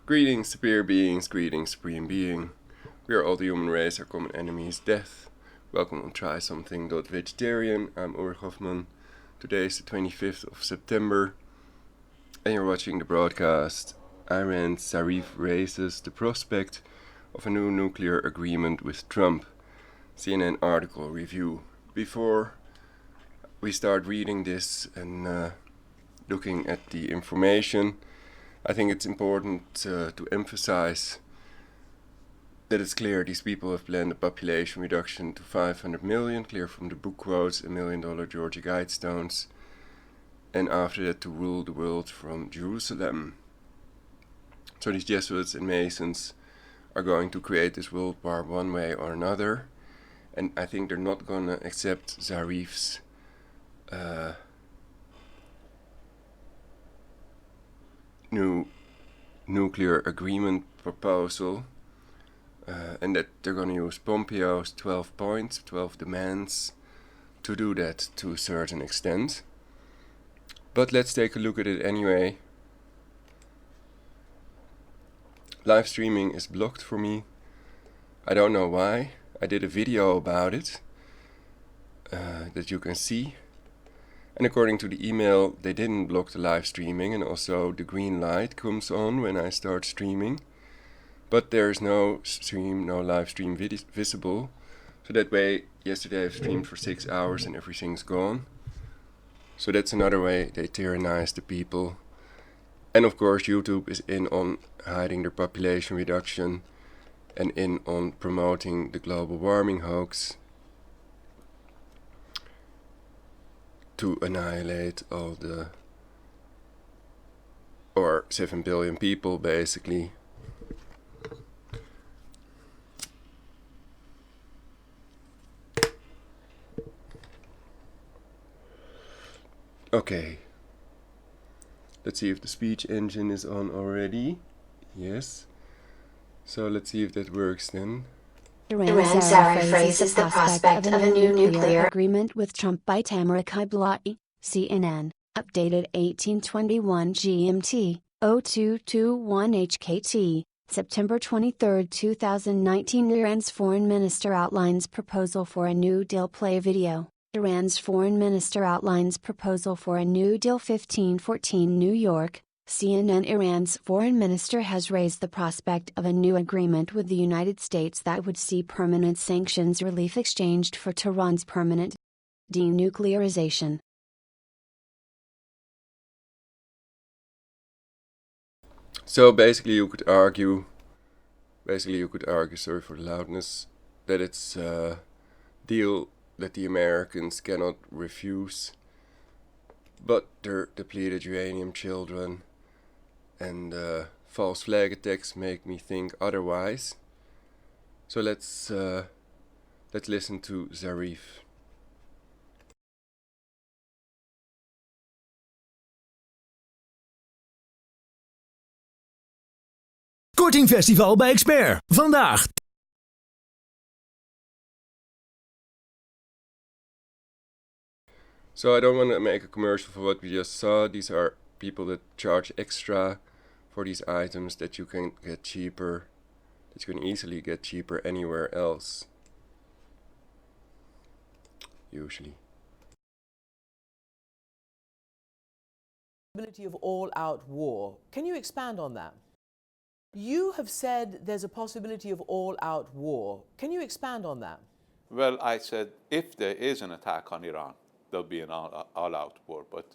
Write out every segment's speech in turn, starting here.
Greetings, superior beings, greetings, supreme being. We are all the human race, our common enemy is death. Welcome on Try Something.Vegetarian. I'm Ulrich Hoffman. Today is the 25th of September, and you're watching the broadcast. Iran's Zarif raises the prospect of a new nuclear agreement with Trump. CNN article review. Before we start reading this and looking at the information, I think it's important to emphasize that it's clear these people have planned a population reduction to 500 million, clear from the book quotes, $1 million Georgia Guidestones, and after that to rule the world from Jerusalem. So these Jesuits and Masons are going to create this world war one way or another, and I think they're not going to accept Zarif's new nuclear agreement proposal, and that they're going to use Pompeo's 12 points, 12 demands, to do that to a certain extent. But let's take a look at it anyway. Live streaming is blocked for me. I don't know why. I did a video about it that you can see. And according to the email, they didn't block the live streaming, and also the green light comes on when I start streaming. But there is no stream, no live stream visible. So that way, yesterday I streamed for 6 hours and everything's gone. So that's another way they tyrannize the people. And of course YouTube is in on hiding their population reduction and in on promoting the global warming hoax to annihilate all the, or 7 billion people basically. Okay, let's see if the speech engine is on already. Yes. So let's see if that works then. Iran Zarif raises the prospect of a new nuclear agreement with Trump by Tamara Kibla'i, CNN, updated 1821 GMT, 0221 HKT, September 23, 2019. Iran's foreign minister outlines proposal for a New Deal. Play video. Iran's foreign minister outlines proposal for a New Deal. 1514 New York, CNN. Iran's foreign minister has raised the prospect of a new agreement with the United States that would see permanent sanctions relief exchanged for Tehran's permanent denuclearization. So basically you could argue, sorry for the loudness, that it's a deal that the Americans cannot refuse, but their depleted uranium children and false flag attacks make me think otherwise. So let's listen to Zarif. Kortingfestival bij Expert. Vandaag. So I don't want to make a commercial for what we just saw. These are people that charge extra for these items that you can get cheaper, that you can easily get cheaper anywhere else, usually. Possibility of all-out war. Can you expand on that? You have said there's a possibility of all-out war. Can you expand on that? Well, I said if there is an attack on Iran, there'll be an all-out war. But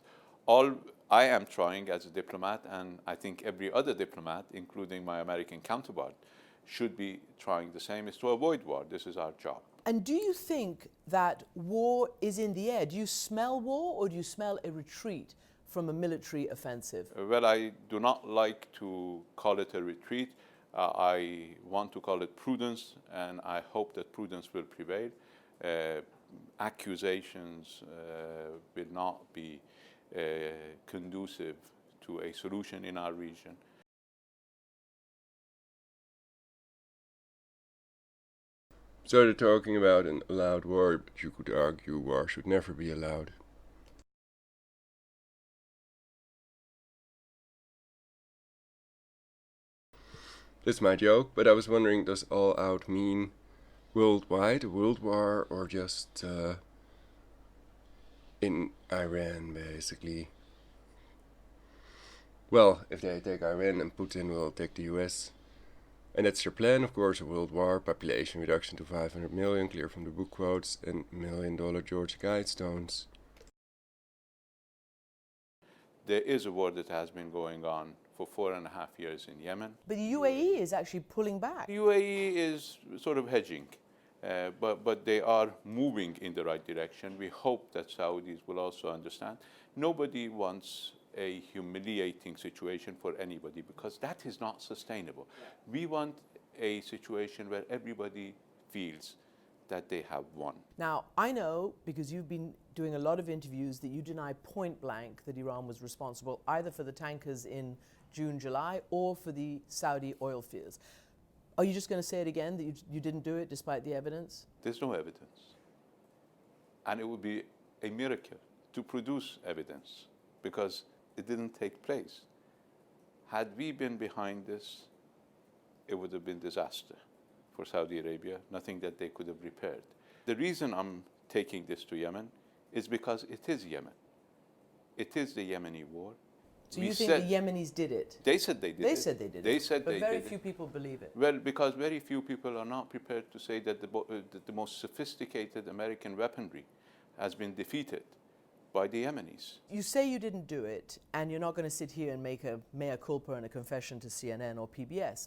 all I am trying as a diplomat, and I think every other diplomat, including my American counterpart, should be trying the same, is to avoid war. This is our job. And do you think that war is in the air? Do you smell war, or do you smell a retreat from a military offensive? Well, I do not like to call it a retreat. I want to call it prudence, and I hope that prudence will prevail. Accusations will not be conducive to a solution in our region. So they're talking about an allowed war, but you could argue war should never be allowed. That's my joke, but I was wondering, does all out mean worldwide, a world war, or just in Iran, basically? Well, if they take Iran, and Putin will take the US. And that's their plan, of course, a world war, population reduction to 500 million, clear from the book quotes, and $1 million Georgia Guidestones. There is a war that has been going on for 4.5 years in Yemen. But the UAE is actually pulling back. The UAE is sort of hedging, but they are moving in the right direction. We hope that Saudis will also understand. Nobody wants a humiliating situation for anybody, because that is not sustainable. We want a situation where everybody feels that they have won. Now, I know, because you've been doing a lot of interviews, that you deny point blank that Iran was responsible either for the tankers in June, July, or for the Saudi oil fields. Are you just going to say it again, that you didn't do it despite the evidence? There's no evidence. And it would be a miracle to produce evidence, because it didn't take place. Had we been behind this, it would have been disaster for Saudi Arabia, nothing that they could have repaired. The reason I'm taking this to Yemen is because it is Yemen. It is the Yemeni war. So you think the Yemenis did it? They said they did it. They said they did it. They said but they very did few it. people believe it. Well, because very few people are not prepared to say that the most sophisticated American weaponry has been defeated by the Yemenis. You say you didn't do it, and you're not going to sit here and make a mea culpa and a confession to CNN or PBS.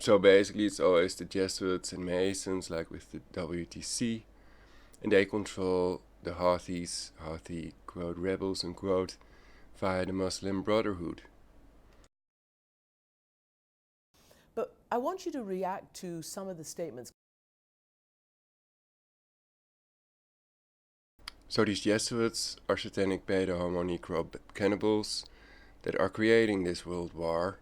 So basically it's always the Jesuits and Masons, like with the WTC, and they control the Houthis, Houthi, quote, rebels, unquote, via the Muslim Brotherhood. But I want you to react to some of the statements. So these Jesuits are satanic pedo-homo-necro cannibals that are creating this world war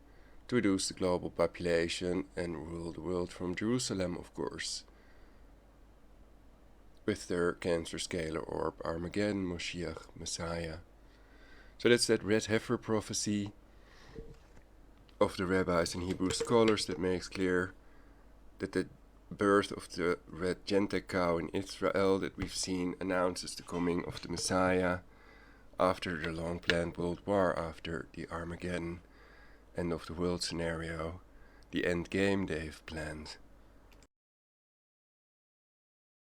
to reduce the global population and rule the world from Jerusalem, of course, with their cancer scalar orb, Armageddon, Moshiach, Messiah. So that's that red heifer prophecy of the rabbis and Hebrew scholars that makes clear that the birth of the red Gentile cow in Israel that we've seen announces the coming of the Messiah after the long-planned world war, after the Armageddon end of the world scenario, the end game they've planned.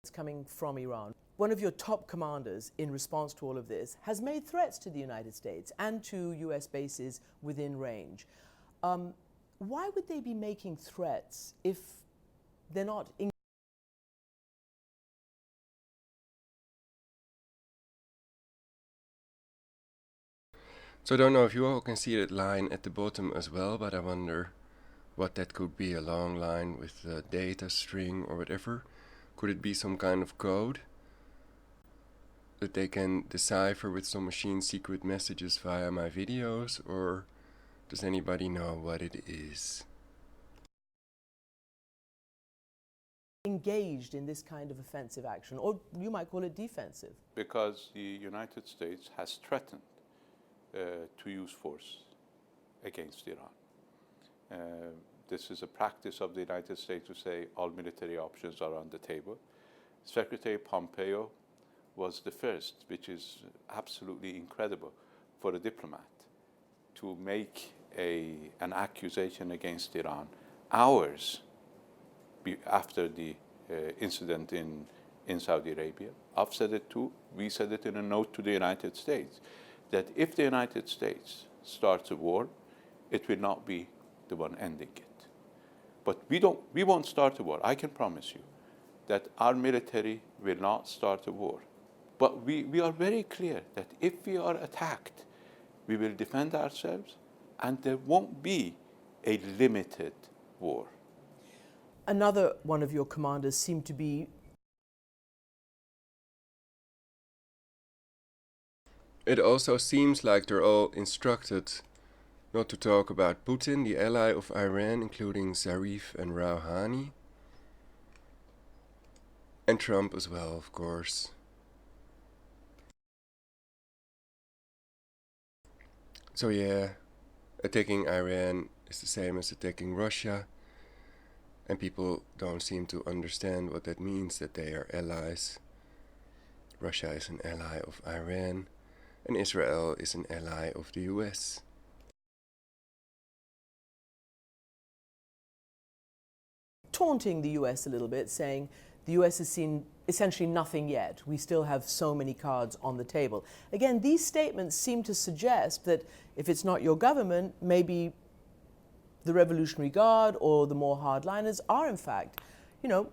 It's coming from Iran. One of your top commanders, in response to all of this, has made threats to the United States and to US bases within range. Why would they be making threats if they're not So I don't know if you all can see that line at the bottom as well, but I wonder what that could be, a long line with a data string or whatever. Could it be some kind of code that they can decipher with some machine secret messages via my videos, or does anybody know what it is? engaged in this kind of offensive action, or you might call it defensive? Because the United States has threatened to use force against Iran. This is a practice of the United States to say all military options are on the table. Secretary Pompeo was the first, which is absolutely incredible for a diplomat, to make an accusation against Iran hours after the incident in Saudi Arabia. I've said it too. We said it in a note to the United States, that if the United States starts a war, it will not be the one ending it. But we won't start a war. I can promise you that our military will not start a war. But we are very clear that if we are attacked, we will defend ourselves, and there won't be a limited war. Another one of your commanders seemed to be... It also seems like they're all instructed not to talk about Putin, the ally of Iran, including Zarif and Rouhani, and Trump as well, of course. So yeah, attacking Iran is the same as attacking Russia, and people don't seem to understand what that means, that they are allies. Russia is an ally of Iran, and Israel is an ally of the US. Taunting the US a little bit, saying the US has seen essentially nothing yet. We still have so many cards on the table. Again, these statements seem to suggest that if it's not your government, maybe the Revolutionary Guard or the more hardliners are in fact,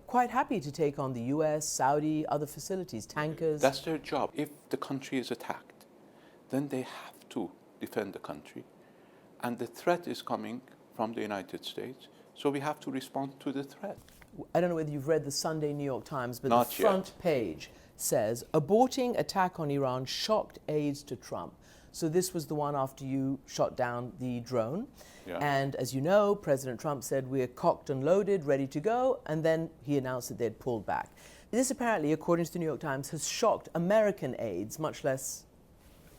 quite happy to take on the US, Saudi, other facilities, tankers. That's their job. If the country is attacked, then they have to defend the country. And the threat is coming from the United States, so we have to respond to the threat. I don't know whether you've read the Sunday New York Times, but Not the front page says, aborting attack on Iran shocked aides to Trump. So this was the one after you shot down the drone. Yeah. And as you know, President Trump said, we're cocked and loaded, ready to go. And then he announced that they'd pulled back. This apparently, according to the New York Times, has shocked American aides, much less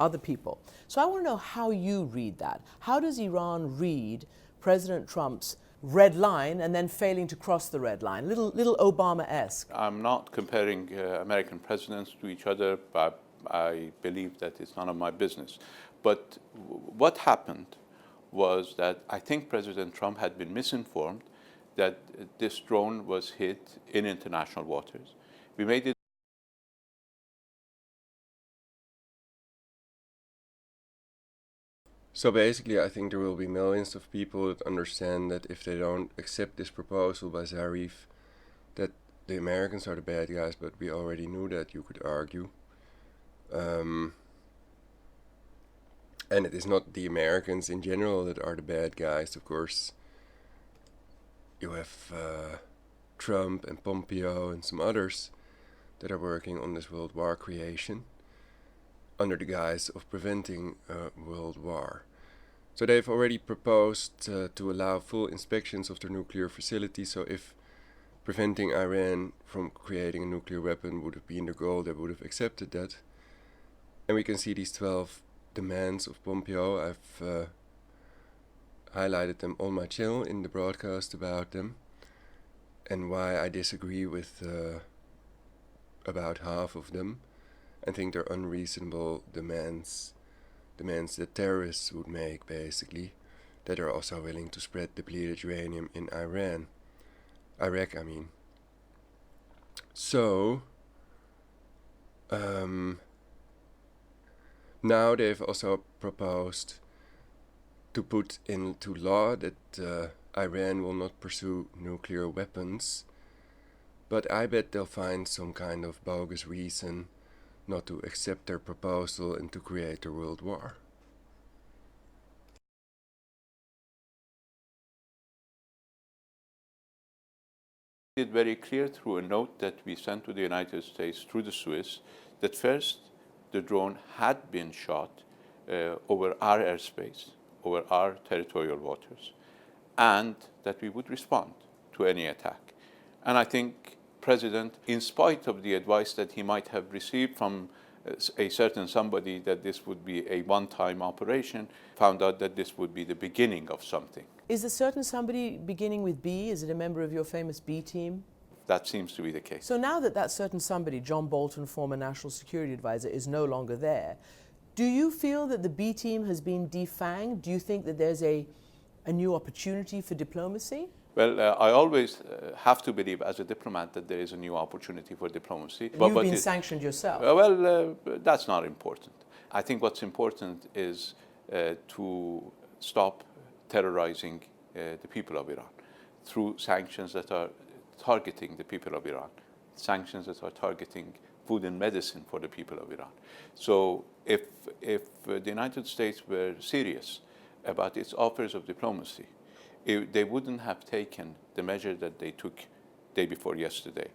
other people. So I want to know how you read that. How does Iran read President Trump's red line and then failing to cross the red line? Little Obama-esque. I'm not comparing American presidents to each other, but I believe that it's none of my business. But what happened was that I think President Trump had been misinformed that this drone was hit in international waters. We made it. So basically, I think there will be millions of people that understand that if they don't accept this proposal by Zarif, that the Americans are the bad guys, but we already knew that, you could argue. And it is not the Americans in general that are the bad guys, of course. You have Trump and Pompeo and some others that are working on this world war creation under the guise of preventing a world war. So they've already proposed to allow full inspections of their nuclear facility. So if preventing Iran from creating a nuclear weapon would have been the goal, they would have accepted that. And we can see these 12 demands of Pompeo. I've highlighted them on my channel in the broadcast about them, and why I disagree with about half of them. I think they're unreasonable demands that terrorists would make, basically, that are also willing to spread depleted uranium in Iraq, I mean. So, now they've also proposed to put into law that Iran will not pursue nuclear weapons, but I bet they'll find some kind of bogus reason not to accept their proposal and to create a world war. It very clear through a note that we sent to the United States through the Swiss that first the drone had been shot over our airspace, over our territorial waters, and that we would respond to any attack. And I think President, in spite of the advice that he might have received from a certain somebody that this would be a one-time operation, found out that this would be the beginning of something. Is a certain somebody beginning with B? Is it a member of your famous B team? That seems to be the case. So now that certain somebody, John Bolton, former National Security Advisor, is no longer there, do you feel that the B team has been defanged? Do you think that there's a new opportunity for diplomacy? Well, I always have to believe as a diplomat that there is a new opportunity for diplomacy. You've been sanctioned yourself. That's not important. I think what's important is to stop terrorizing the people of Iran through sanctions that are targeting the people of Iran, sanctions that are targeting food and medicine for the people of Iran. So if the United States were serious about its offers of diplomacy, they wouldn't have taken the measure that they took day before yesterday,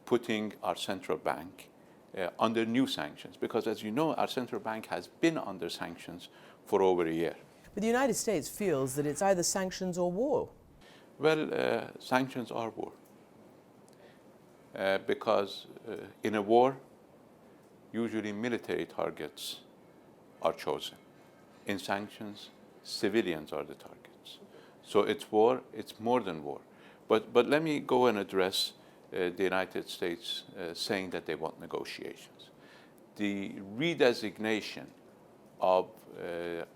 putting our central bank under new sanctions. Because as you know, our central bank has been under sanctions for over a year. But the United States feels that it's either sanctions or war. Well, sanctions are war. Because in a war, usually military targets are chosen. In sanctions, civilians are the targets. So it's war, it's more than war. But let me go and address the United States saying that they want negotiations. The redesignation of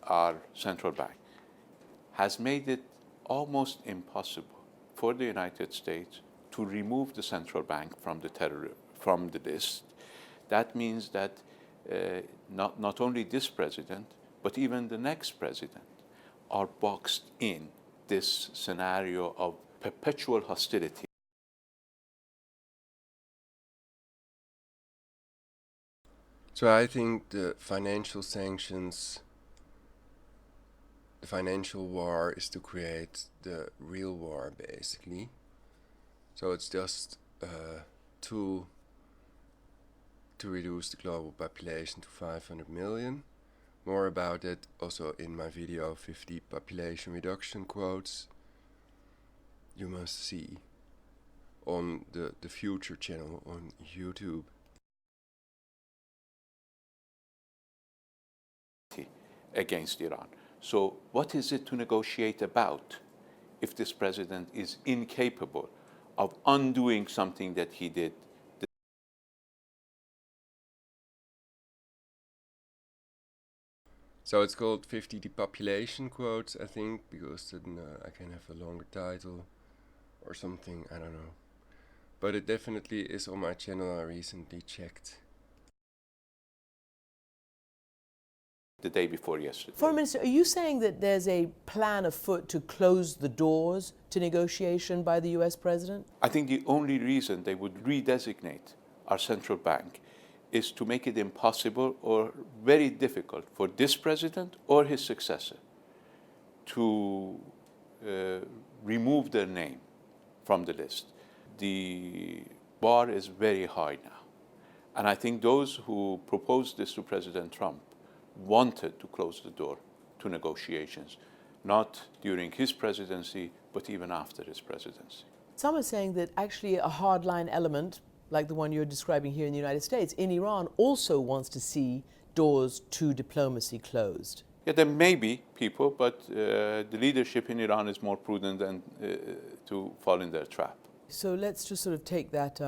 our central bank has made it almost impossible for the United States to remove the central bank from the list. That means that not only this president, but even the next president are boxed in this scenario of perpetual hostility. So I think the financial sanctions, the financial war is to create the real war, basically. So it's just a tool to reduce the global population to 500 million. More about it also in my video 50 population reduction quotes you must see on the Future channel on YouTube. Against Iran. So what is it to negotiate about if this president is incapable of undoing something that he did? So it's called 50 depopulation quotes, I think, because then I can have a longer title or something, I don't know. But it definitely is on my channel, I recently checked. The day before yesterday. Foreign Minister, are you saying that there's a plan afoot to close the doors to negotiation by the US president? I think the only reason they would redesignate our central bank is to make it impossible or very difficult for this president or his successor to remove their name from the list. The bar is very high now. And I think those who proposed this to President Trump wanted to close the door to negotiations, not during his presidency, but even after his presidency. Some are saying that actually a hardline element, like the one you're describing here in the United States, in Iran also wants to see doors to diplomacy closed. Yeah, there may be people, but the leadership in Iran is more prudent than to fall in their trap. So let's just sort of take that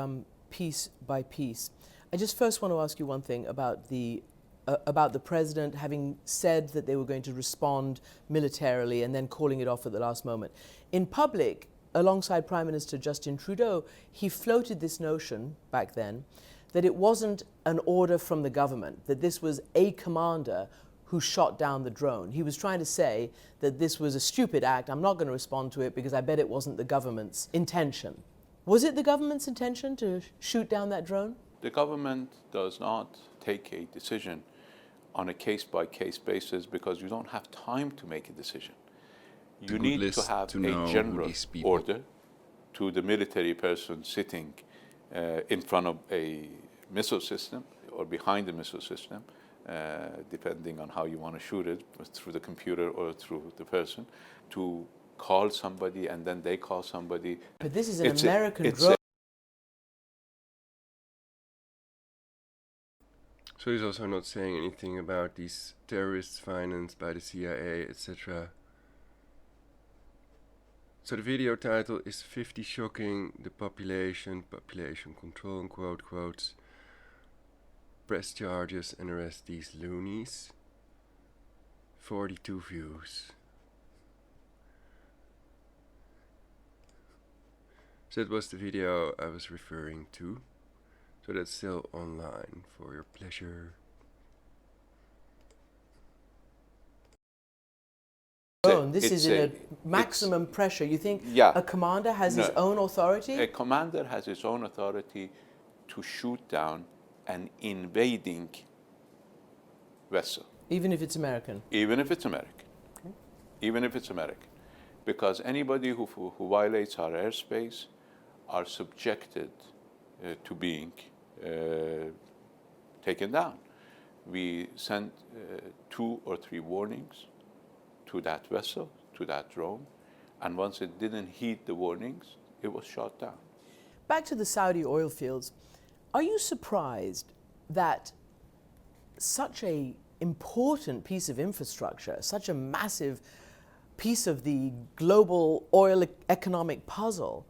piece by piece. I just first want to ask you one thing about the president having said that they were going to respond militarily and then calling it off at the last moment. In public, alongside Prime Minister Justin Trudeau, he floated this notion back then that it wasn't an order from the government, that this was a commander who shot down the drone. He was trying to say that this was a stupid act, I'm not going to respond to it because I bet it wasn't the government's intention. Was it the government's intention to shoot down that drone? The government does not take a decision on a case-by-case basis because you don't have time to make a decision. You need to have a general order to the military person sitting in front of a missile system or behind the missile system, depending on how you want to shoot it, through the computer or through the person, to call somebody and then they call somebody. But this is an American drone. So he's also not saying anything about these terrorists financed by the CIA, etc. So the video title is 50 Shocking the Population Control, and quotes, press charges and arrest these loonies. 42 views. So that was the video I was referring to. So that's still online for your pleasure. This is in a maximum pressure. You think a commander has his own authority? A commander has his own authority to shoot down an invading vessel. Even if it's American? Even if it's American. Okay. Even if it's American. Because anybody who violates our airspace are subjected to being taken down. We sent 2 or 3 warnings to that vessel, to that drone, and once it didn't heed the warnings, it was shot down. Back to the Saudi oil fields, are you surprised that such a important piece of infrastructure, such a massive piece of the global oil economic puzzle,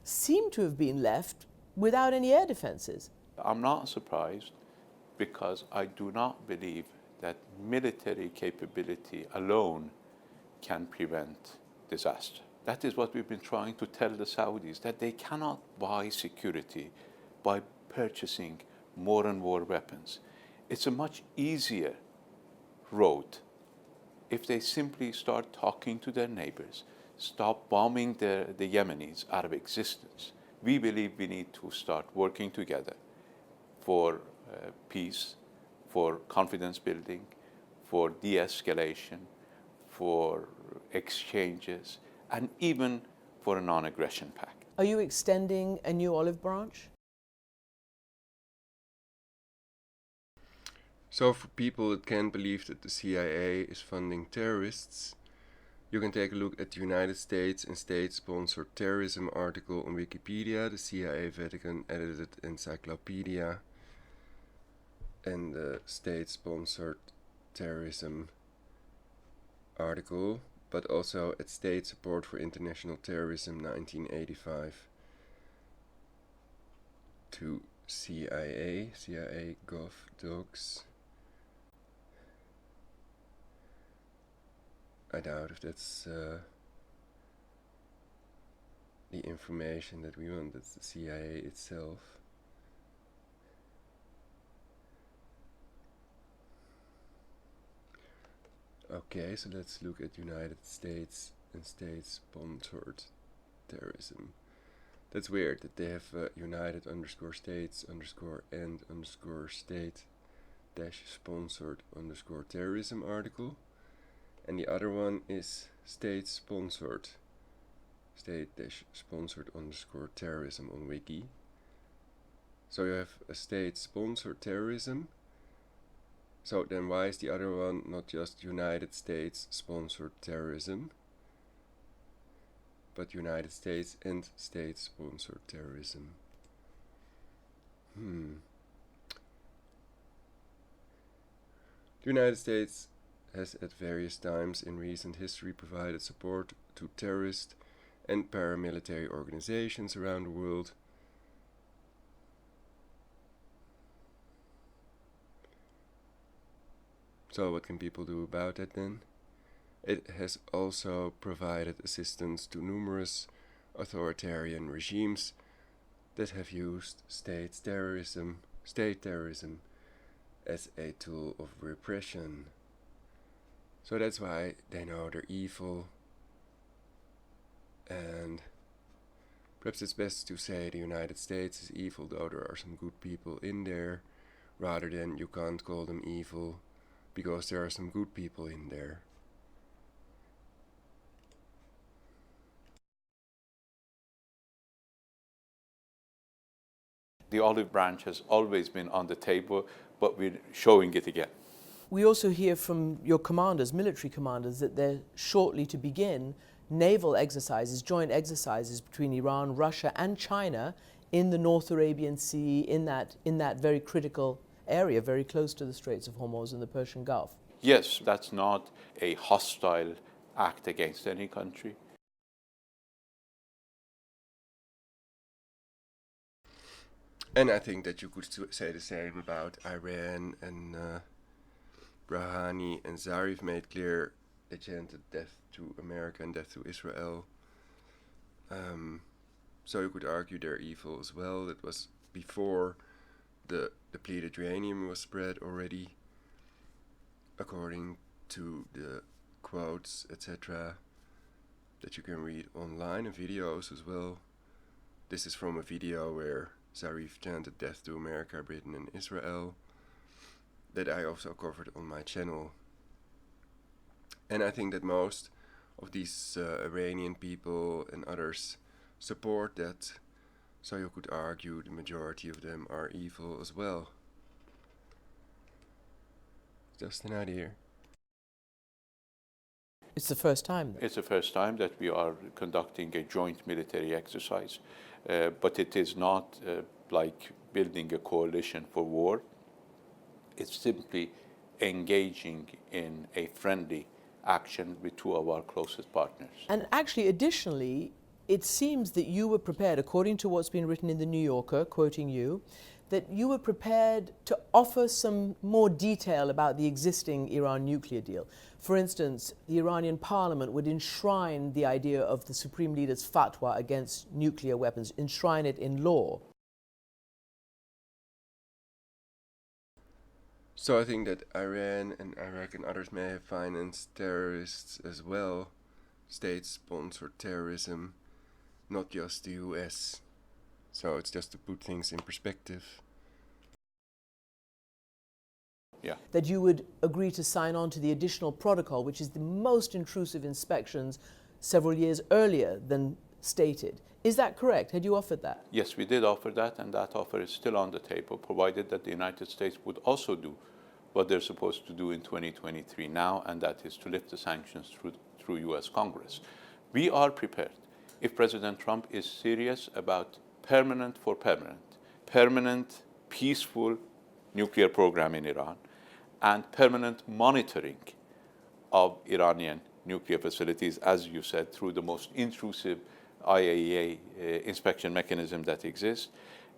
seem to have been left without any air defenses. I'm not surprised because I do not believe that military capability alone can prevent disaster. That is what we've been trying to tell the Saudis, that they cannot buy security by purchasing more and more weapons. It's a much easier road if they simply start talking to their neighbors, stop bombing the Yemenis out of existence. We believe we need to start working together for peace, for confidence building, for de-escalation, for exchanges, and even for a non-aggression pact. Are you extending a new olive branch? So for people that can't believe that the CIA is funding terrorists, you can take a look at the United States and state-sponsored terrorism article on Wikipedia, the CIA Vatican edited encyclopedia, and the state-sponsored terrorism article, but also at State Support for International Terrorism 1985 to CIA Gov Docs. I doubt if that's the information that we want. That's the CIA itself. Okay, so let's look at United States and state-sponsored terrorism. That's weird that they have United_States_and_state-sponsored_terrorism article. And the other one is state-sponsored state-sponsored_terrorism on Wiki. So you have a state-sponsored terrorism. So then why is the other one not just United States-sponsored terrorism, but United States and state-sponsored terrorism? The United States has at various times in recent history provided support to terrorist and paramilitary organizations around the world. So what can people do about that then? It has also provided assistance to numerous authoritarian regimes that have used state terrorism as a tool of repression. So that's why they know they're evil, and perhaps it's best to say the United States is evil, though there are some good people in there, rather than you can't call them evil because there are some good people in there. The olive branch has always been on the table, but we're showing it again. We also hear from your commanders, military commanders, that they're shortly to begin naval exercises, joint exercises between Iran, Russia and China in the North Arabian Sea, in that very critical area, very close to the Straits of Hormuz and the Persian Gulf. Yes, that's not a hostile act against any country. And I think that you could say the same about Iran, and Rouhani and Zarif made clear they chanted death to America and death to Israel. So you could argue they're evil as well. That was before the depleted uranium was spread already, according to the quotes, etc., that you can read online and videos as well. This is from a video where Zarif chanted death to America, Britain and Israel, that I also covered on my channel. And I think that most of these Iranian people and others support that, so you could argue the majority of them are evil as well. Just an idea. It's the first time. It's the first time that we are conducting a joint military exercise, but it is not like building a coalition for war. It's simply engaging in a friendly action with two of our closest partners. And actually, additionally, it seems that you were prepared, according to what's been written in the New Yorker, quoting you, that you were prepared to offer some more detail about the existing Iran nuclear deal. For instance, the Iranian parliament would enshrine the idea of the supreme leader's fatwa against nuclear weapons, enshrine it in law. So I think that Iran and Iraq and others may have financed terrorists as well, state-sponsored terrorism, not just the US. So it's just to put things in perspective. Yeah. That you would agree to sign on to the additional protocol, which is the most intrusive inspections several years earlier than stated. Is that correct? Had you offered that? Yes, we did offer that, and that offer is still on the table, provided that the United States would also do what they're supposed to do in 2023 now, and that is to lift the sanctions through US Congress. We are prepared. If President Trump is serious about permanent, peaceful nuclear program in Iran, and permanent monitoring of Iranian nuclear facilities, as you said, through the most intrusive IAEA inspection mechanism that exists,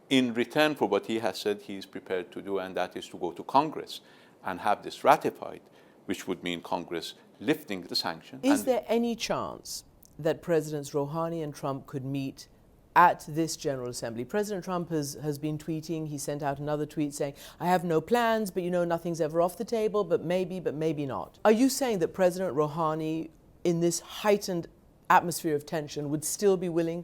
in return for what he has said he is prepared to do, and that is to go to Congress and have this ratified, which would mean Congress lifting the sanctions. Is there any chance that Presidents Rouhani and Trump could meet at this General Assembly? President Trump has been tweeting. He sent out another tweet saying, I have no plans, but you know, nothing's ever off the table, but maybe not. Are you saying that President Rouhani, in this heightened atmosphere of tension, would still be willing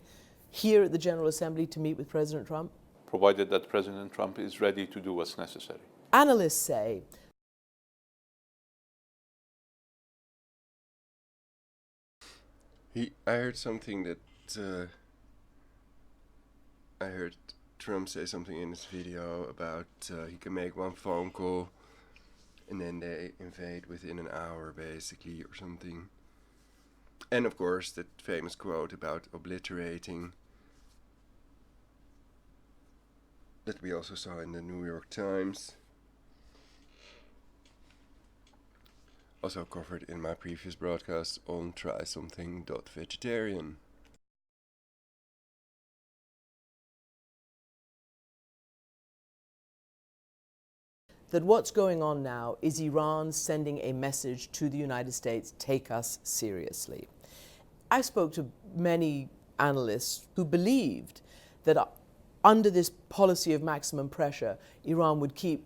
here at the General Assembly to meet with President Trump? Provided that President Trump is ready to do what's necessary. Analysts say I heard something that I heard Trump say something in his video about he can make one phone call and then they invade within an hour, basically, or something. And of course, that famous quote about obliterating that we also saw in the New York Times. Also covered in my previous broadcast on Something.Vegetarian. that what's going on now is Iran sending a message to the United States, take us seriously. I spoke to many analysts who believed that under this policy of maximum pressure, Iran would keep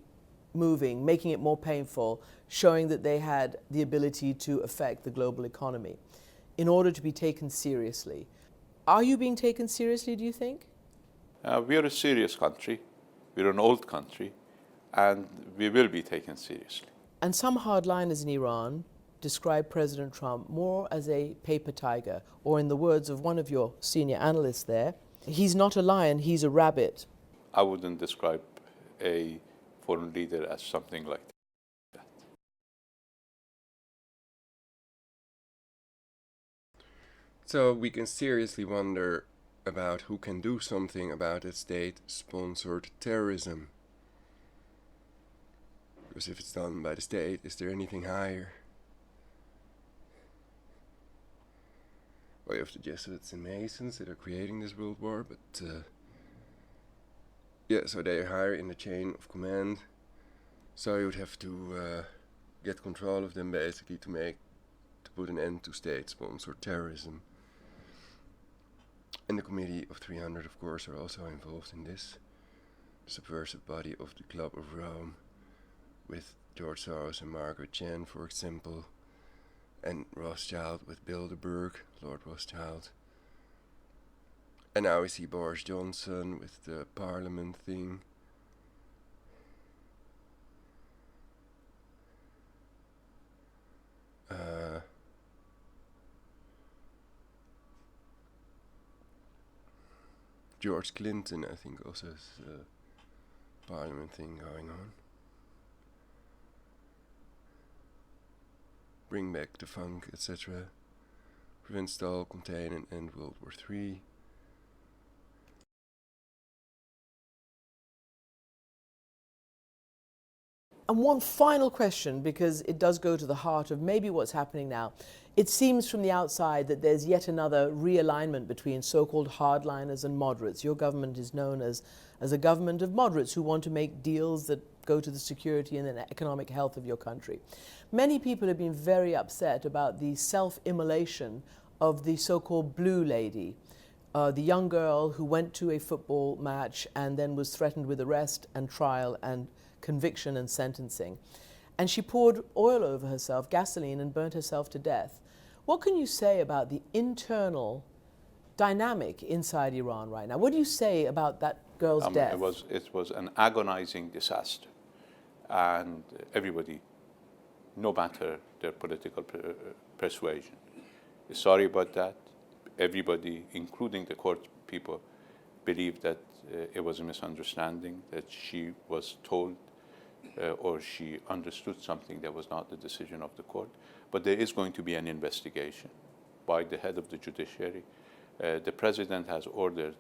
moving, making it more painful, showing that they had the ability to affect the global economy in order to be taken seriously. Are you being taken seriously, do you think? We are a serious country. We're an old country, and we will be taken seriously. And some hardliners in Iran describe President Trump more as a paper tiger, or in the words of one of your senior analysts there, he's not a lion, he's a rabbit. I wouldn't describe a foreign leader as something like that. So we can seriously wonder about who can do something about the state-sponsored terrorism. Because if it's done by the state, is there anything higher? Well, you have the Jesuits and Masons that are creating this world war, but yeah, so they are higher in the chain of command. So you would have to get control of them, basically, to put an end to state-sponsored terrorism. And the Committee of 300, of course, are also involved in this. The subversive body of the Club of Rome, with George Soros and Margaret Chan, for example, and Rothschild with Bilderberg, Lord Rothschild. And now we see Boris Johnson with the parliament thing. George Clinton, I think, also has a parliament thing going on. Bring back the funk, etc. Prevent, stall, contain and end World War III. And one final question, because it does go to the heart of maybe what's happening now. It seems from the outside that there's yet another realignment between so-called hardliners and moderates. Your government is known as a government of moderates who want to make deals that go to the security and the economic health of your country. Many people have been very upset about the self-immolation of the so-called blue lady, the young girl who went to a football match and then was threatened with arrest and trial and conviction and sentencing. And she poured oil over herself, gasoline, and burnt herself to death. What can you say about the internal dynamic inside Iran right now? What do you say about that girl's death? It was an agonizing disaster. And everybody, no matter their political persuasion, is sorry about that. Everybody, including the court people, believed that it was a misunderstanding, that she was told or she understood something that was not the decision of the court. But there is going to be an investigation by the head of the judiciary. The president has ordered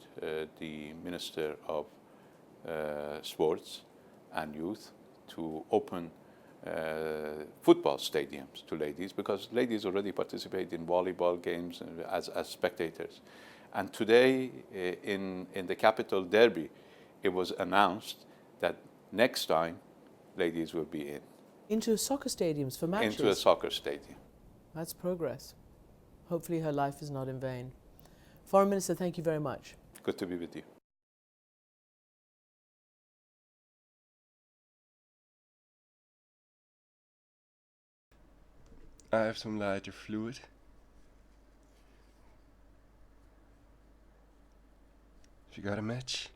the Minister of Sports and Youth to open football stadiums to ladies, because ladies already participate in volleyball games as spectators. And today in the capital Derby, it was announced that next time ladies will be into soccer stadiums for matches? Into a soccer stadium. That's progress. Hopefully her life is not in vain. Foreign Minister, thank you very much. Good to be with you. I have some lighter fluid. If you got a match.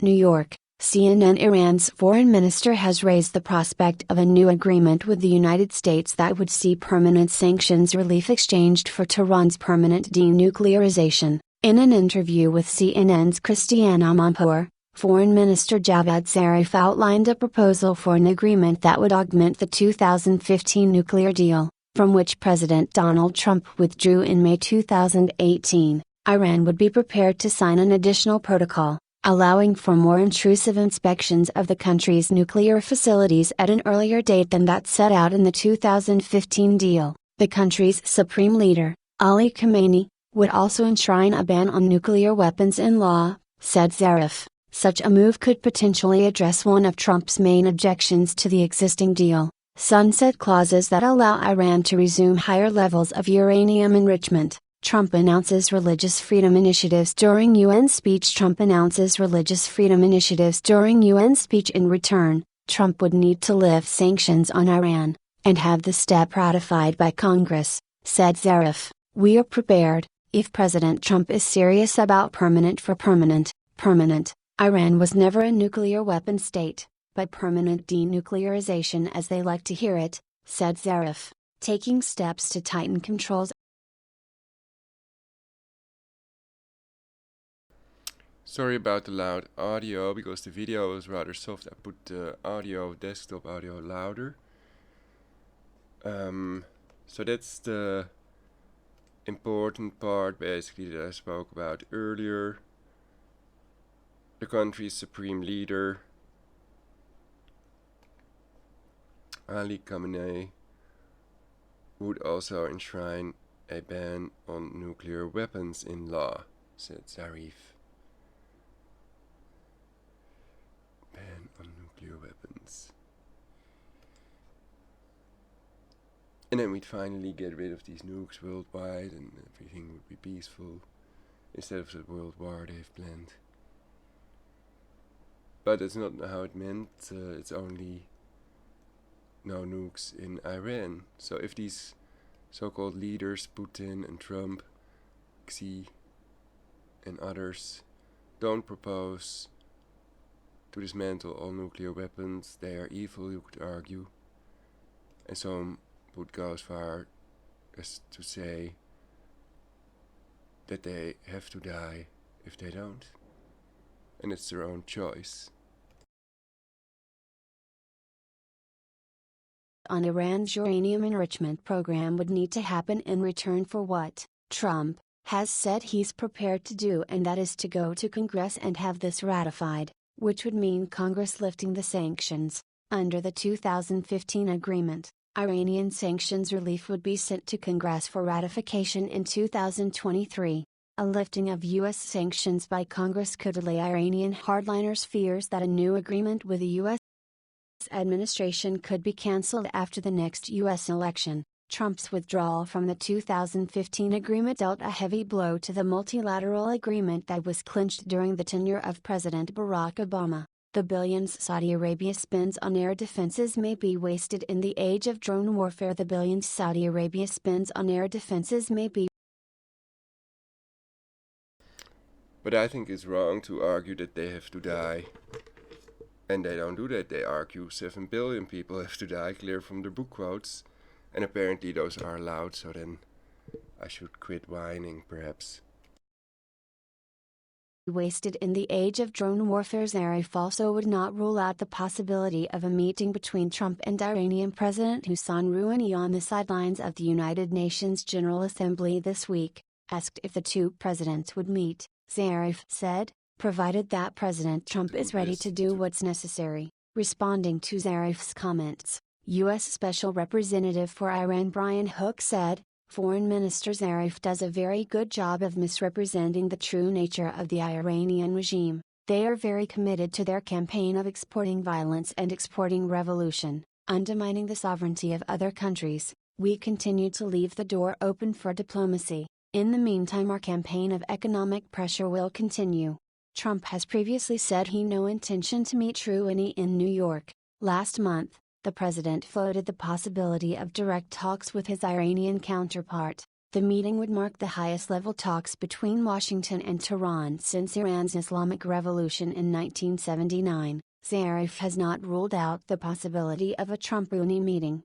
New York, CNN. Iran's foreign minister has raised the prospect of a new agreement with the United States that would see permanent sanctions relief exchanged for Tehran's permanent denuclearization. In an interview with CNN's Christiane Amanpour, Foreign Minister Javad Zarif outlined a proposal for an agreement that would augment the 2015 nuclear deal, from which President Donald Trump withdrew in May 2018. Iran would be prepared to sign an additional protocol, allowing for more intrusive inspections of the country's nuclear facilities at an earlier date than that set out in the 2015 deal. The country's supreme leader, Ali Khamenei, would also enshrine a ban on nuclear weapons in law, said Zarif. Such a move could potentially address one of Trump's main objections to the existing deal: sunset clauses that allow Iran to resume higher levels of uranium enrichment. Trump announces religious freedom initiatives during UN speech. Trump announces religious freedom initiatives during UN speech. In return, Trump would need to lift sanctions on Iran, and have the step ratified by Congress, said Zarif. We are prepared, if President Trump is serious about permanent. Iran was never a nuclear weapon state, but permanent denuclearization, as they like to hear it, said Zarif, taking steps to tighten controls. Sorry about the loud audio, because the video was rather soft. I put the audio, desktop audio, louder. So that's the important part, basically, that I spoke about earlier. The country's supreme leader, Ali Khamenei, would also enshrine a ban on nuclear weapons in law, said Zarif. Ban on nuclear weapons. And then we'd finally get rid of these nukes worldwide and everything would be peaceful, instead of the world war they've planned. But that's not how it meant. It's only no nukes in Iran. So if these so-called leaders, Putin and Trump, Xi and others, don't propose to dismantle all nuclear weapons, they are evil, you could argue. And some would go as far as to say that they have to die if they don't. And it's their own choice. on Iran's uranium enrichment program would need to happen in return for what Trump has said he's prepared to do, and that is to go to Congress and have this ratified, which would mean Congress lifting the sanctions. Under the 2015 agreement, Iranian sanctions relief would be sent to Congress for ratification in 2023. A lifting of U.S. sanctions by Congress could allay Iranian hardliners' fears that a new agreement with the U.S. administration could be cancelled after the next U.S. election. Trump's withdrawal from the 2015 agreement dealt a heavy blow to the multilateral agreement that was clinched during the tenure of President Barack Obama. The billions Saudi Arabia spends on air defenses may be wasted in the age of drone warfare. The billions Saudi Arabia spends on air defenses may be. But I think it's wrong to argue that they have to die. And they don't do that. They argue 7 billion people have to die, clear from their book quotes. And apparently those are allowed, so then I should quit whining, perhaps. Wasted in the age of drone warfare. Zarif also would not rule out the possibility of a meeting between Trump and Iranian President Hassan Rouhani on the sidelines of the United Nations General Assembly this week. Asked if the two presidents would meet, Zarif said, provided that President Trump is ready to do what's necessary. Responding to Zarif's comments, U.S. Special Representative for Iran Brian Hook said, Foreign Minister Zarif does a very good job of misrepresenting the true nature of the Iranian regime. They are very committed to their campaign of exporting violence and exporting revolution, undermining the sovereignty of other countries. We continue to leave the door open for diplomacy. In the meantime, our campaign of economic pressure will continue. Trump has previously said he no intention to meet Rouhani in New York. Last month, the president floated the possibility of direct talks with his Iranian counterpart. The meeting would mark the highest-level talks between Washington and Tehran since Iran's Islamic Revolution in 1979. Zarif has not ruled out the possibility of a Trump-Rouhani meeting.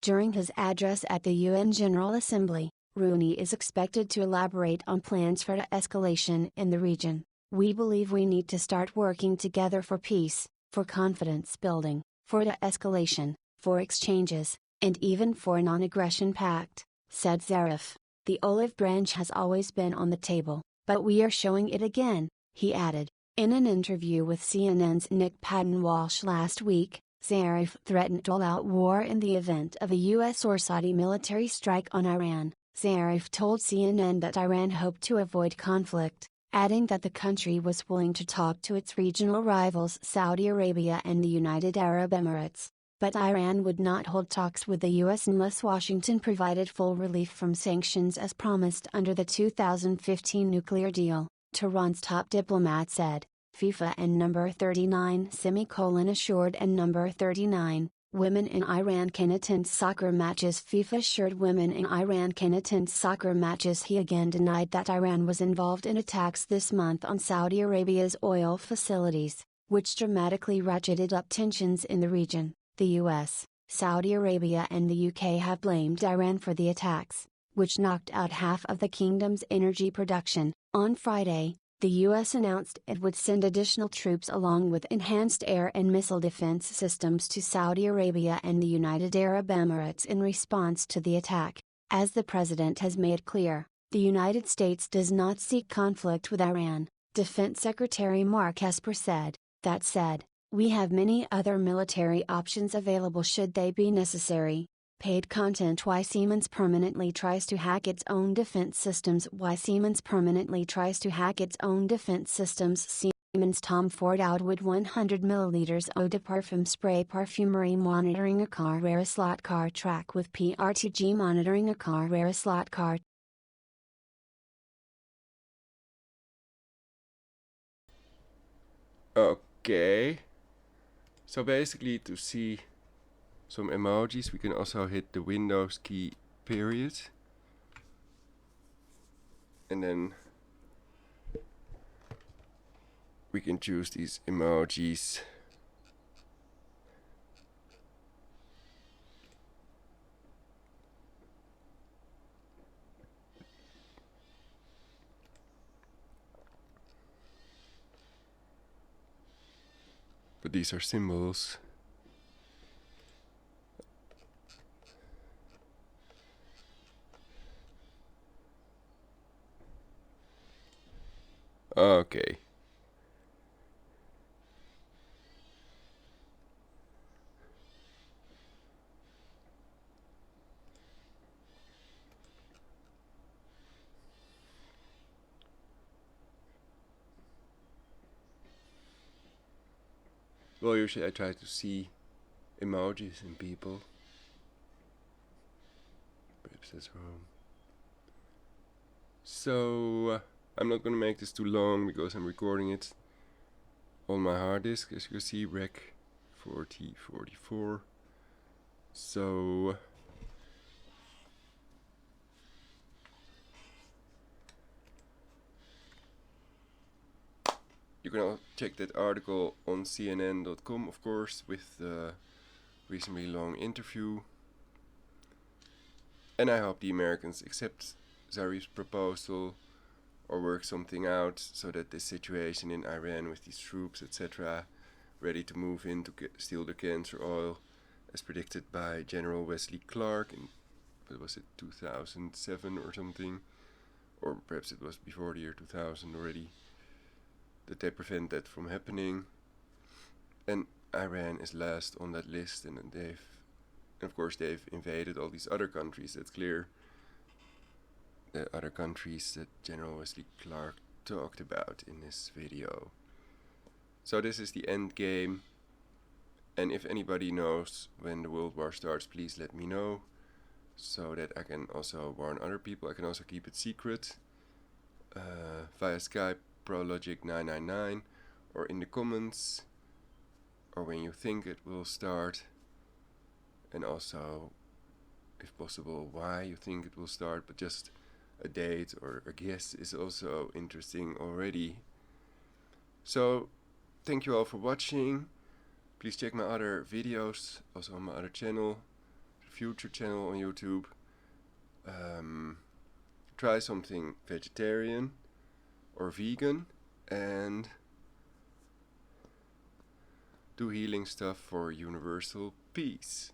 During his address at the UN General Assembly, Rouhani is expected to elaborate on plans for de-escalation in the region. We believe we need to start working together for peace, for confidence building, for de-escalation, for exchanges, and even for a non-aggression pact, said Zarif. The olive branch has always been on the table, but we are showing it again, he added. In an interview with CNN's Nick Patton-Walsh last week, Zarif threatened all-out war in the event of a U.S. or Saudi military strike on Iran. Zarif told CNN that Iran hoped to avoid conflict, adding that the country was willing to talk to its regional rivals Saudi Arabia and the United Arab Emirates, but Iran would not hold talks with the U.S. unless Washington provided full relief from sanctions as promised under the 2015 nuclear deal, Tehran's top diplomat said. FIFA and number 39 assured and number 39, women in Iran can attend soccer matches. FIFA assured women in Iran can attend soccer matches. He again denied that Iran was involved in attacks this month on Saudi Arabia's oil facilities, which dramatically ratcheted up tensions in the region. The US, Saudi Arabia and the UK have blamed Iran for the attacks, which knocked out half of the kingdom's energy production. On Friday, the U.S. announced it would send additional troops along with enhanced air and missile defense systems to Saudi Arabia and the United Arab Emirates in response to the attack. As the president has made clear, the United States does not seek conflict with Iran, Defense Secretary Mark Esper said. That said, we have many other military options available should they be necessary. Paid content. Why Siemens permanently tries to hack its own defense systems. Siemens Tom Ford Outwood 100 ml eau de parfum spray perfumery monitoring a car. Rare a slot car track with PRTG monitoring a car. Rare a slot car. Okay. So basically, to see some emojis, we can also hit the Windows key period, and then we can choose these emojis. But But these are symbols. Okay. Well, usually I try to see emojis in people. Perhaps that's wrong. So, I'm not gonna make this too long because I'm recording it on my hard disk, as you can see, rec 4044. So, you can all check that article on CNN.com, of course, with the reasonably long interview. And I hope the Americans accept Zarif's proposal or work something out so that this situation in Iran with these troops, etc., ready to move in to steal the cancer oil, as predicted by General Wesley Clark in, what was it, 2007 or something, or perhaps it was before the year 2000 already, that they prevent that from happening. And Iran is last on that list, and of course they've invaded all these other countries, that's clear. The other countries that General Wesley Clark talked about in this video. So this is the end game, and if anybody knows when the World War starts, please let me know, so that I can also warn other people. I can also keep it secret via Skype, prologic999, or in the comments, or when you think it will start, and also, if possible, why you think it will start, but just a date or a guess is also interesting already. So, thank you all for watching. Please check my other videos, also on my other channel, future channel on YouTube. Try something vegetarian or vegan, and do healing stuff for universal peace.